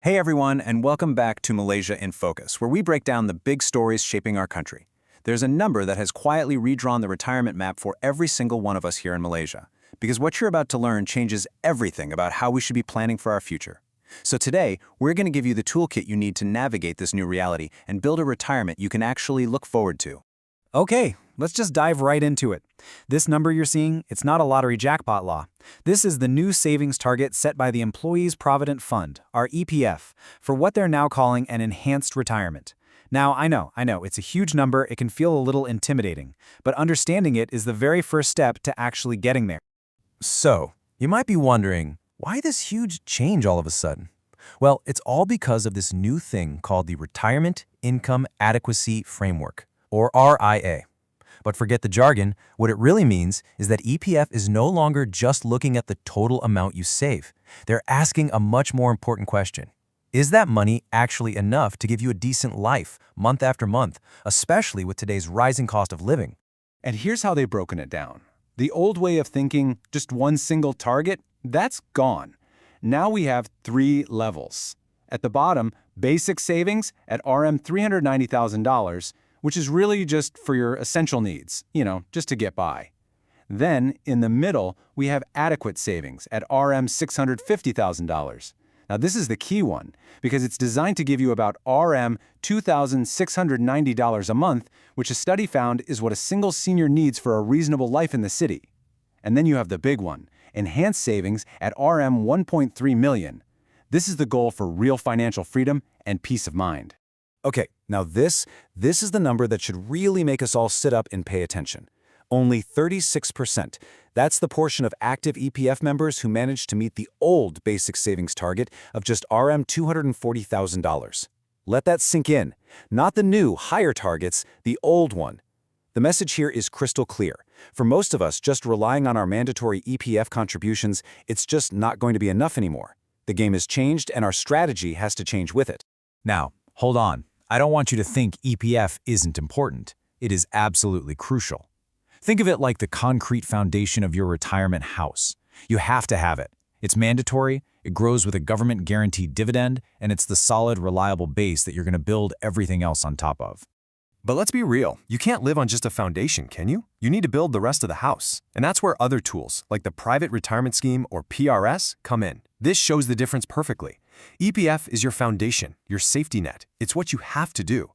Hey everyone, and welcome back to Malaysia in Focus, where we break down the big stories shaping our country. There's a number that has quietly redrawn the retirement map for every single one of us here in Malaysia, because what you're about to learn changes everything about how we should be planning for our future. So today, we're going to give you the toolkit you need to navigate this new reality and build a retirement you can actually look forward to. Okay, let's just dive right into it. This number you're seeing, it's not a lottery jackpot law. This is the new savings target set by the Employees Provident Fund, our EPF, for what they're now calling an enhanced retirement. Now, I know, it's a huge number, it can feel a little intimidating, but understanding it is the very first step to actually getting there. So, you might be wondering, why this huge change all of a sudden? Well, it's all because of this new thing called the Retirement Income Adequacy Framework, or RIA. But forget the jargon, what it really means is that EPF is no longer just looking at the total amount you save. They're asking a much more important question. Is that money actually enough to give you a decent life, month after month, especially with today's rising cost of living? And here's how they've broken it down. The old way of thinking, just one single target, that's gone. Now we have 3 levels. At the bottom, basic savings at $390,000, which is really just for your essential needs, just to get by. Then, in the middle, we have adequate savings at $650,000. Now, this is the key one, because it's designed to give you about $2,690 a month, which a study found is what a single senior needs for a reasonable life in the city. And then you have the big one, enhanced savings at $1.3 million. This is the goal for real financial freedom and peace of mind. Okay, now this is the number that should really make us all sit up and pay attention. Only 36%. That's the portion of active EPF members who managed to meet the old basic savings target of just $240,000. Let that sink in. Not the new, higher targets, the old one. The message here is crystal clear. For most of us, just relying on our mandatory EPF contributions, it's just not going to be enough anymore. The game has changed and our strategy has to change with it. Now, hold on. I don't want you to think EPF isn't important. It is absolutely crucial. Think of it like the concrete foundation of your retirement house. You have to have it. It's mandatory, it grows with a government-guaranteed dividend, and it's the solid, reliable base that you're going to build everything else on top of. But let's be real, you can't live on just a foundation, can you? You need to build the rest of the house. And that's where other tools, like the Private Retirement Scheme or PRS, come in. This shows the difference perfectly. EPF is your foundation, your safety net. It's what you have to do.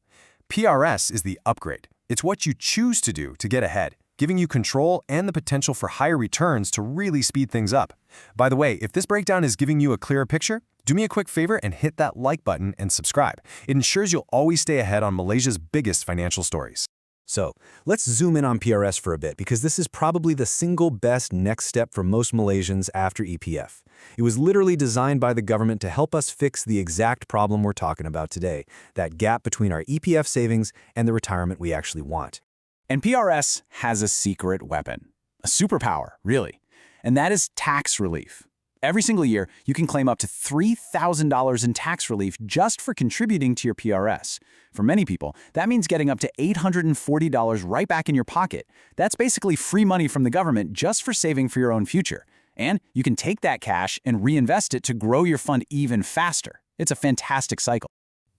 PRS is the upgrade. It's what you choose to do to get ahead, giving you control and the potential for higher returns to really speed things up. By the way, if this breakdown is giving you a clearer picture, do me a quick favor and hit that like button and subscribe. It ensures you'll always stay ahead on Malaysia's biggest financial stories. So, let's zoom in on PRS for a bit, because this is probably the single best next step for most Malaysians after EPF. It was literally designed by the government to help us fix the exact problem we're talking about today, that gap between our EPF savings and the retirement we actually want. And PRS has a secret weapon, a superpower, really, and that is tax relief. Every single year, you can claim up to $3,000 in tax relief just for contributing to your PRS. For many people, that means getting up to $840 right back in your pocket. That's basically free money from the government just for saving for your own future. And you can take that cash and reinvest it to grow your fund even faster. It's a fantastic cycle.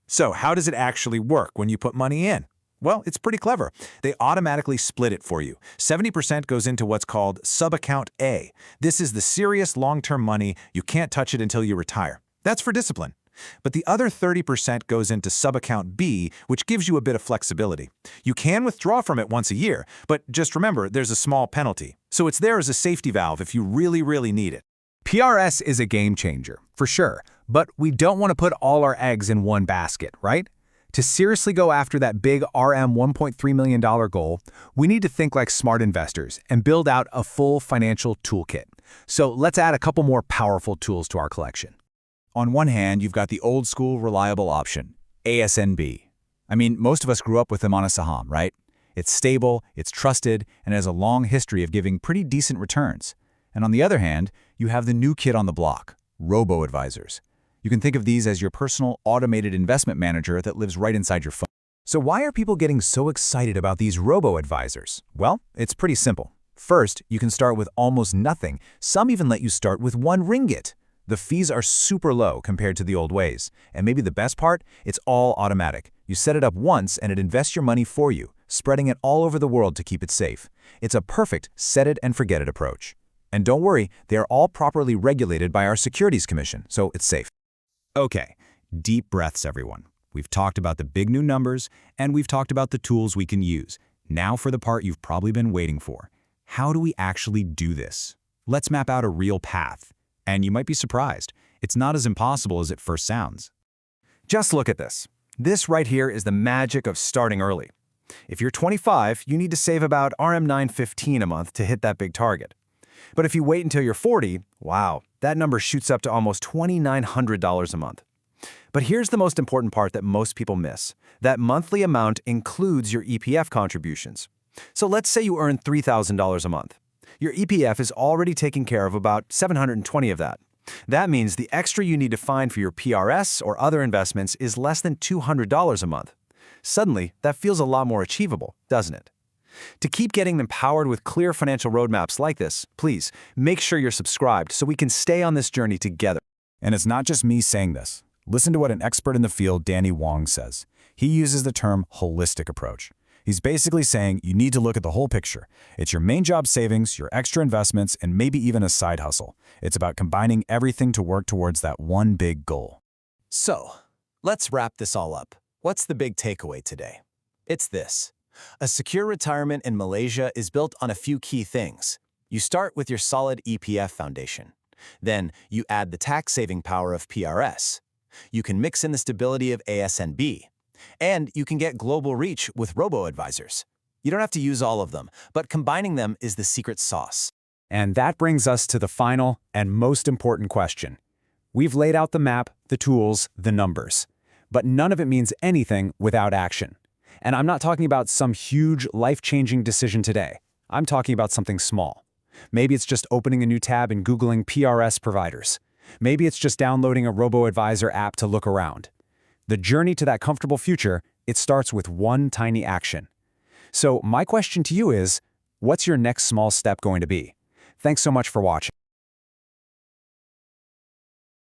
So how does it actually work when you put money in? Well, it's pretty clever. They automatically split it for you. 70% goes into what's called sub-account A. This is the serious long-term money. You can't touch it until you retire. That's for discipline. But the other 30% goes into sub-account B, which gives you a bit of flexibility. You can withdraw from it once a year, but just remember, there's a small penalty. So it's there as a safety valve if you really need it. PRS is a game changer, for sure, but we don't want to put all our eggs in one basket, right? To seriously go after that big $1.3 million goal, we need to think like smart investors and build out a full financial toolkit. So let's add a couple more powerful tools to our collection. On one hand, you've got the old-school reliable option, ASNB. I mean, most of us grew up with them on a saham, right? It's stable, it's trusted, and has a long history of giving pretty decent returns. And on the other hand, you have the new kid on the block, robo-advisors. You can think of these as your personal automated investment manager that lives right inside your phone. So why are people getting so excited about these robo-advisors? Well, it's pretty simple. First, you can start with almost nothing. Some even let you start with 1 ringgit. The fees are super low compared to the old ways. And maybe the best part, it's all automatic. You set it up once and it invests your money for you, spreading it all over the world to keep it safe. It's a perfect set-it-and-forget-it approach. And don't worry, they are all properly regulated by our Securities Commission, so it's safe. Okay, deep breaths, everyone. We've talked about the big new numbers, and we've talked about the tools we can use. Now for the part you've probably been waiting for. How do we actually do this? Let's map out a real path. And you might be surprised. It's not as impossible as it first sounds. Just look at this. This right here is the magic of starting early. If you're 25, you need to save about RM915 a month to hit that big target. But if you wait until you're 40, wow, that number shoots up to almost $2,900 a month. But here's the most important part that most people miss. That monthly amount includes your EPF contributions. So let's say you earn $3,000 a month. Your EPF is already taking care of about $720 of that. That means the extra you need to find for your PRS or other investments is less than $200 a month. Suddenly, that feels a lot more achievable, doesn't it? To keep getting empowered with clear financial roadmaps like this, please make sure you're subscribed so we can stay on this journey together. And it's not just me saying this. Listen to what an expert in the field, Danny Wong, says. He uses the term holistic approach. He's basically saying you need to look at the whole picture. It's your main job savings, your extra investments, and maybe even a side hustle. It's about combining everything to work towards that one big goal. So, let's wrap this all up. What's the big takeaway today? It's this. A secure retirement in Malaysia is built on a few key things. You start with your solid EPF foundation. Then you add the tax-saving power of PRS. You can mix in the stability of ASNB. And you can get global reach with robo-advisors. You don't have to use all of them, but combining them is the secret sauce. And that brings us to the final and most important question. We've laid out the map, the tools, the numbers. But none of it means anything without action. And I'm not talking about some huge, life-changing decision today. I'm talking about something small. Maybe it's just opening a new tab and Googling PRS providers. Maybe it's just downloading a robo-advisor app to look around. The journey to that comfortable future, it starts with one tiny action. So my question to you is, what's your next small step going to be? Thanks so much for watching.